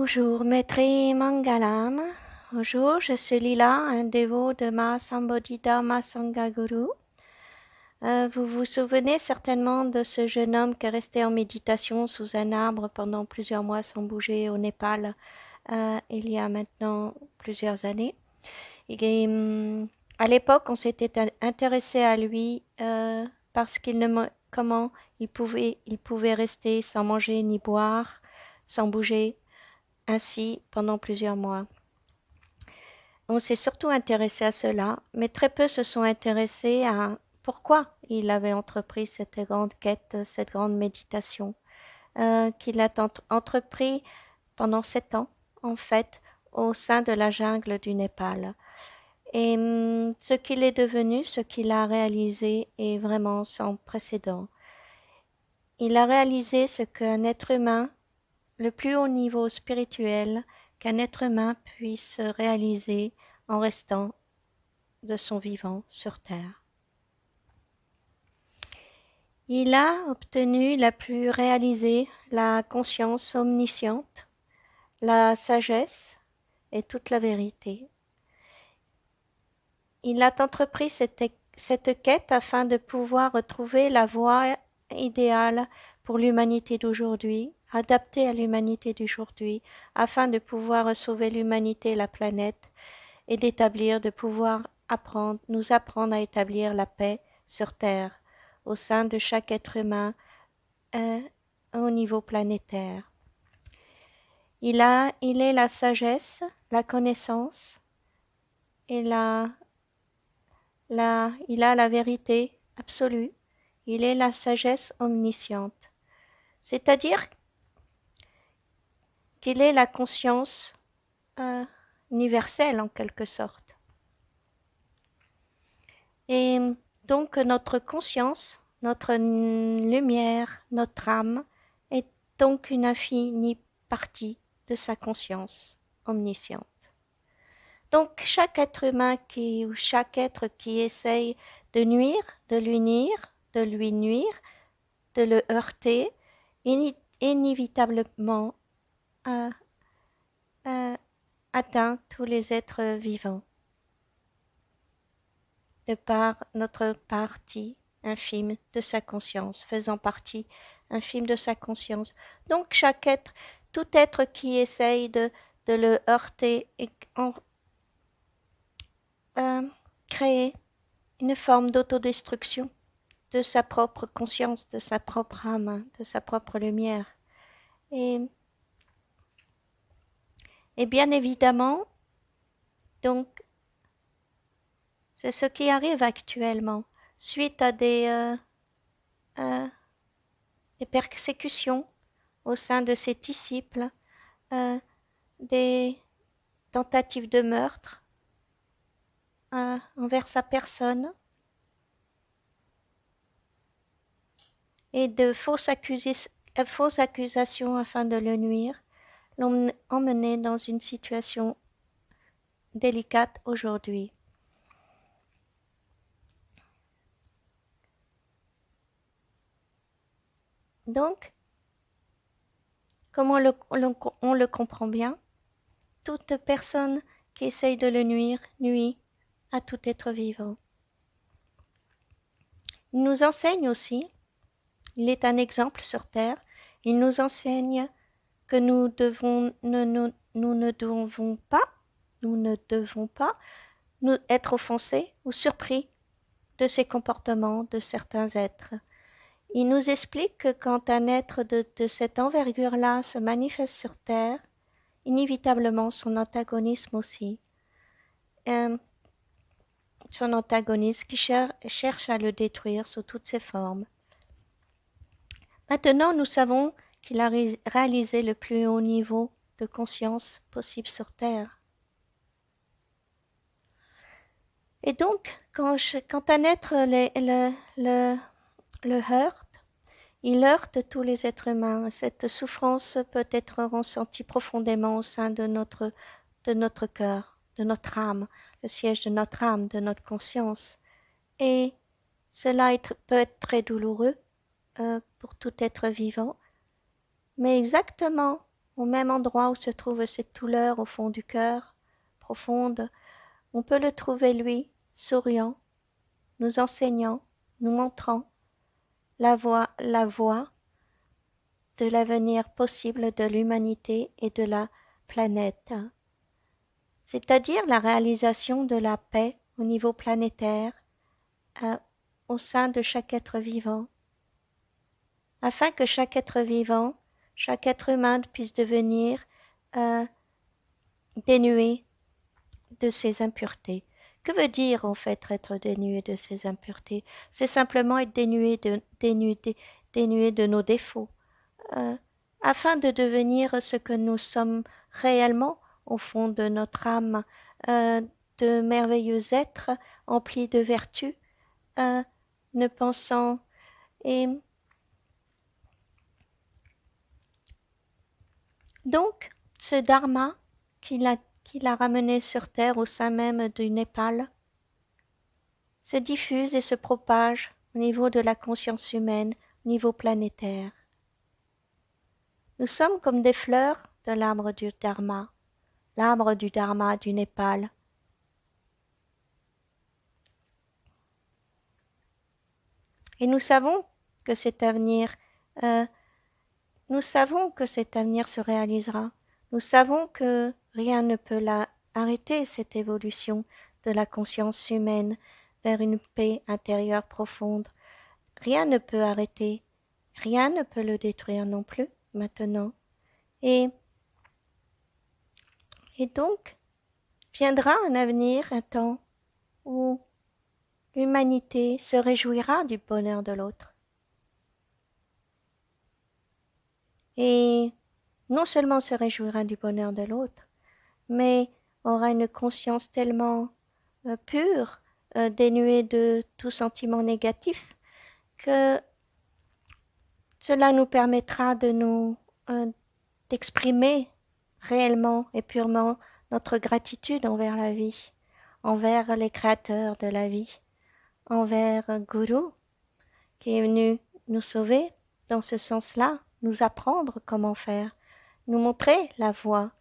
Bonjour, Maitri Mangalam. Bonjour, je suis Lila, un dévot de Ma Sambodhidharma Sangha Guru. Vous vous souvenez certainement de ce jeune homme qui est resté en méditation sous un arbre pendant plusieurs mois sans bouger au Népal, il y a maintenant plusieurs années. À l'époque, on s'était intéressé à lui parce qu'il comment il pouvait rester sans manger ni boire, sans bouger, ainsi pendant plusieurs mois. On s'est surtout intéressé à cela, mais très peu se sont intéressés à pourquoi il avait entrepris cette grande quête, cette grande méditation, qu'il a entrepris pendant 7 ans, en fait, au sein de la jungle du Népal. Et ce qu'il est devenu, ce qu'il a réalisé est vraiment sans précédent. Il a réalisé ce qu'un être humain, le plus haut niveau spirituel qu'un être humain puisse réaliser en restant de son vivant sur Terre. Il a obtenu la conscience omnisciente, la sagesse et toute la vérité. Il a entrepris cette quête afin de pouvoir retrouver la voie idéale pour l'humanité d'aujourd'hui, adaptée à l'humanité d'aujourd'hui, afin de pouvoir sauver l'humanité et la planète et de pouvoir nous apprendre à établir la paix sur Terre, au sein de chaque être humain au niveau planétaire. Il est la sagesse, la connaissance et il a la vérité absolue. Il est la sagesse omnisciente. C'est-à-dire qu'il est la conscience universelle en quelque sorte. Et donc notre conscience, notre lumière, notre âme est donc une infinie partie de sa conscience omnisciente. Donc chaque être humain ou chaque être qui essaye de lui nuire, de le heurter, inévitablement atteint tous les êtres vivants, de par notre partie infime de sa conscience, faisant partie infime de sa conscience. Donc chaque être, tout être qui essaye de le heurter et créer une forme d'autodestruction de sa propre conscience, de sa propre âme, de sa propre lumière. Et bien évidemment, donc, c'est ce qui arrive actuellement, suite à des persécutions au sein de ses disciples, des tentatives de meurtre envers sa personne et de fausses accusations afin de le nuire, l'ont emmené dans une situation délicate aujourd'hui. Donc, comme on le comprend bien, toute personne qui essaye de le nuire nuit à tout être vivant. Il nous enseigne aussi, il est un exemple sur Terre, il nous enseigne que nous ne devons pas nous être offensés ou surpris de ces comportements de certains êtres. Il nous explique que quand un être de cette envergure-là se manifeste sur Terre, inévitablement son antagonisme aussi. Son antagoniste qui cherche à le détruire sous toutes ses formes. Maintenant, nous savons qu'il a réalisé le plus haut niveau de conscience possible sur Terre. Et donc, quand un être le heurte, il heurte tous les êtres humains. Cette souffrance peut être ressentie profondément au sein de notre cœur, de notre âme, le siège de notre âme, de notre conscience. Et cela peut être très douloureux pour tout être vivant. Mais exactement au même endroit où se trouve cette douleur au fond du cœur, profonde, on peut le trouver lui, souriant, nous enseignant, nous montrant la voie de l'avenir possible de l'humanité et de la planète, c'est-à-dire la réalisation de la paix au niveau planétaire, au sein de chaque être vivant, afin que chaque être vivant, chaque être humain puisse devenir dénué de ses impuretés. Que veut dire en fait être dénué de ses impuretés? C'est simplement être dénué de nos défauts, afin de devenir ce que nous sommes réellement au fond de notre âme, de merveilleux êtres emplis de vertus, ne pensant et donc ce dharma qu'il a ramené sur terre au sein même du Népal se diffuse et se propage au niveau de la conscience humaine, au niveau planétaire. Nous sommes comme des fleurs de l'arbre du Dharma du Népal. Et nous savons que cet avenir, se réalisera. Nous savons que rien ne peut arrêter cette évolution de la conscience humaine vers une paix intérieure profonde. Rien ne peut arrêter, rien ne peut le détruire non plus maintenant. Et donc, viendra un avenir, un temps où l'humanité se réjouira du bonheur de l'autre. Et non seulement se réjouira du bonheur de l'autre, mais aura une conscience tellement pure, dénuée de tout sentiment négatif, que cela nous permettra d'exprimer réellement et purement notre gratitude envers la vie, envers les créateurs de la vie, envers Guru qui est venu nous sauver dans ce sens-là, nous apprendre comment faire, nous montrer la voie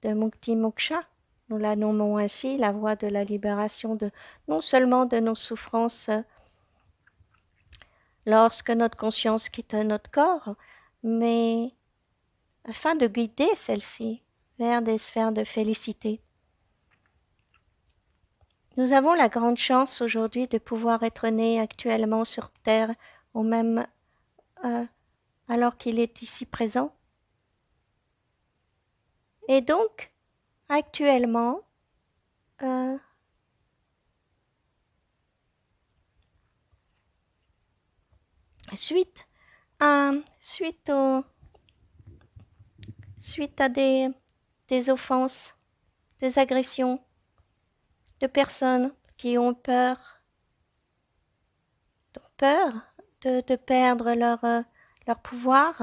de Mukti Moksha. Nous la nommons ainsi la voie de la libération non seulement de nos souffrances lorsque notre conscience quitte notre corps, mais afin de guider celle-ci vers des sphères de félicité. Nous avons la grande chance aujourd'hui de pouvoir être nés actuellement sur Terre au même alors qu'il est ici présent. Et donc, actuellement, suite à des offenses, des agressions de personnes qui ont peur de perdre leur pouvoir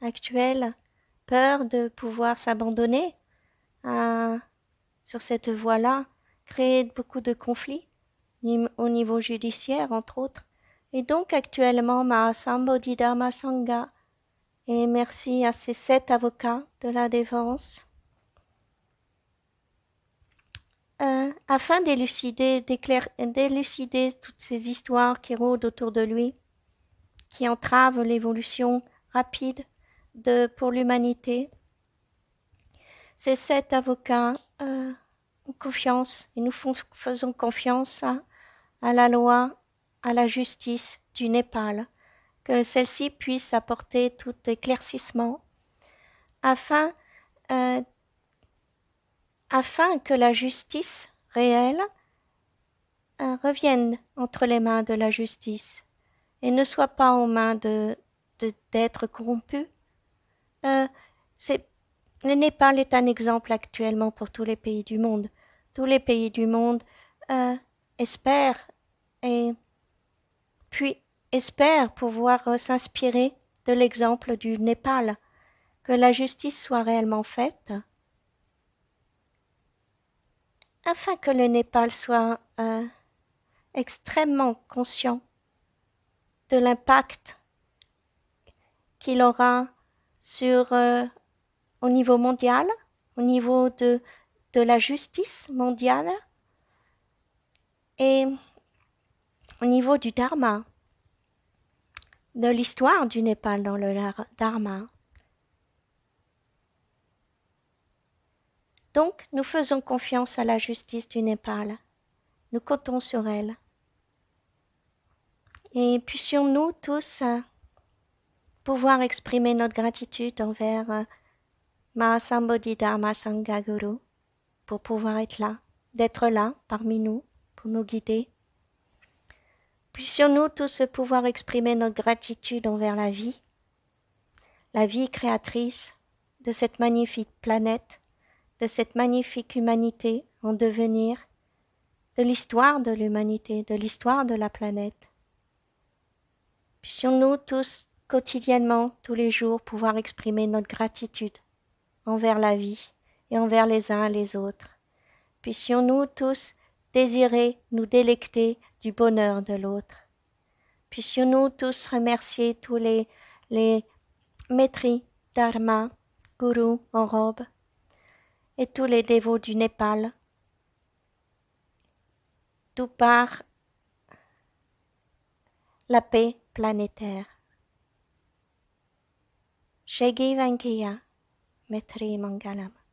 actuel, peur de pouvoir s'abandonner sur cette voie-là, créer beaucoup de conflits au niveau judiciaire, entre autres. Et donc actuellement, Mahasambodhi-Dharma Sangha, et merci à ces 7 avocats de la défense, afin d'élucider toutes ces histoires qui rôdent autour de lui, qui entravent l'évolution rapide pour l'humanité. Ces 7 avocats ont confiance et nous faisons confiance à la loi, à la justice du Népal, que celle-ci puisse apporter tout éclaircissement afin que la justice réelle revienne entre les mains de la justice et ne soit pas aux mains d'êtres corrompus. Le Népal est un exemple actuellement pour tous les pays du monde. Tous les pays du monde espèrent pouvoir s'inspirer de l'exemple du Népal, que la justice soit réellement faite, afin que le Népal soit extrêmement conscient de l'impact qu'il aura au niveau mondial, au niveau de la justice mondiale et au niveau du Dharma, de l'histoire du Népal dans le Dharma. Donc, nous faisons confiance à la justice du Népal. Nous comptons sur elle. Et puissions-nous tous pouvoir exprimer notre gratitude envers Mahasambodhi Dharma Sangha Guru pour pouvoir être là, d'être là parmi nous, pour nous guider. Puissions-nous tous pouvoir exprimer notre gratitude envers la vie créatrice de cette magnifique planète, de cette magnifique humanité en devenir, de l'histoire de l'humanité, de l'histoire de la planète. Puissions-nous tous quotidiennement, tous les jours, pouvoir exprimer notre gratitude envers la vie et envers les uns et les autres. Puissions-nous tous désirer nous délecter du bonheur de l'autre. Puissions-nous tous remercier tous les maîtres dharma, gurus en robe, et tous les dévots du Népal, tout par la paix planétaire. Shegi Vankiya, Maitri Mangalam.